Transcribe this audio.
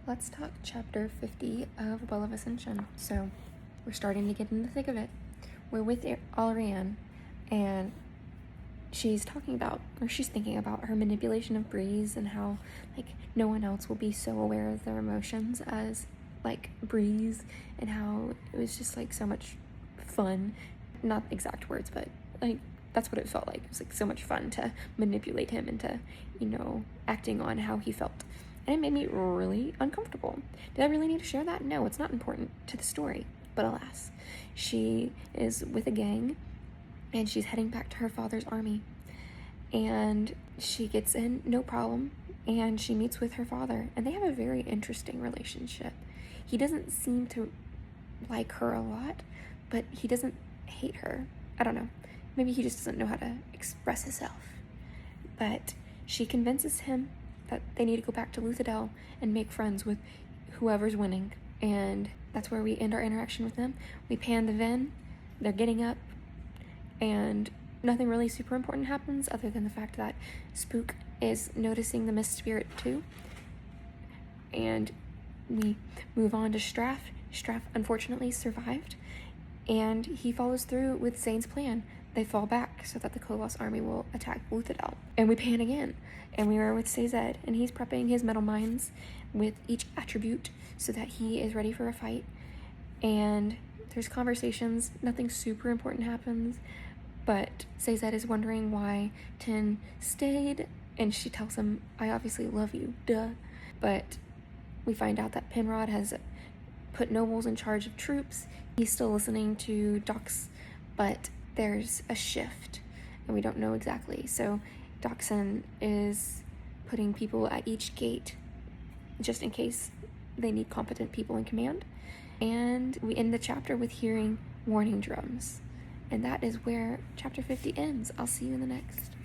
let's talk chapter 50 of Well of Ascension. So we're starting to get in the thick of it. We're with Allrianne, and she's thinking about her manipulation of Breeze and how, like, no one else will be so aware of their emotions as, like, Breeze, and how it was just, like, so much fun. Not exact words, but, like, that's what it felt like. It was, like, so much fun to manipulate him into, acting on how he felt. And it made me really uncomfortable. Did I really need to share that? No, it's not important to the story. But alas, she is with a gang, and she's heading back to her father's army. And she gets in, no problem, and she meets with her father. And they have a very interesting relationship. He doesn't seem to like her a lot, but he doesn't hate her. I don't know. Maybe he just doesn't know how to express himself. But she convinces him that they need to go back to Luthadel and make friends with whoever's winning. And that's where we end our interaction with them. We pan the Ven, they're getting up, and nothing really super important happens other than the fact that Spook is noticing the Mist Spirit too. And we move on to Straff. Straff unfortunately survived, and he follows through with Zane's plan. They fall back so that the Koloss army will attack Luthadel. And we pan again, and we are with Sazed, and he's prepping his metal mines with each attribute so that he is ready for a fight. And there's conversations, nothing super important happens, but Sazed is wondering why Ten stayed, and she tells him, I obviously love you, duh. But we find out that Penrod has put nobles in charge of troops. He's still listening to Dox, but there's a shift, and we don't know exactly. So Doxon is putting people at each gate just in case they need competent people in command. And we end the chapter with hearing warning drums. And that is where chapter 50 ends. I'll see you in the next.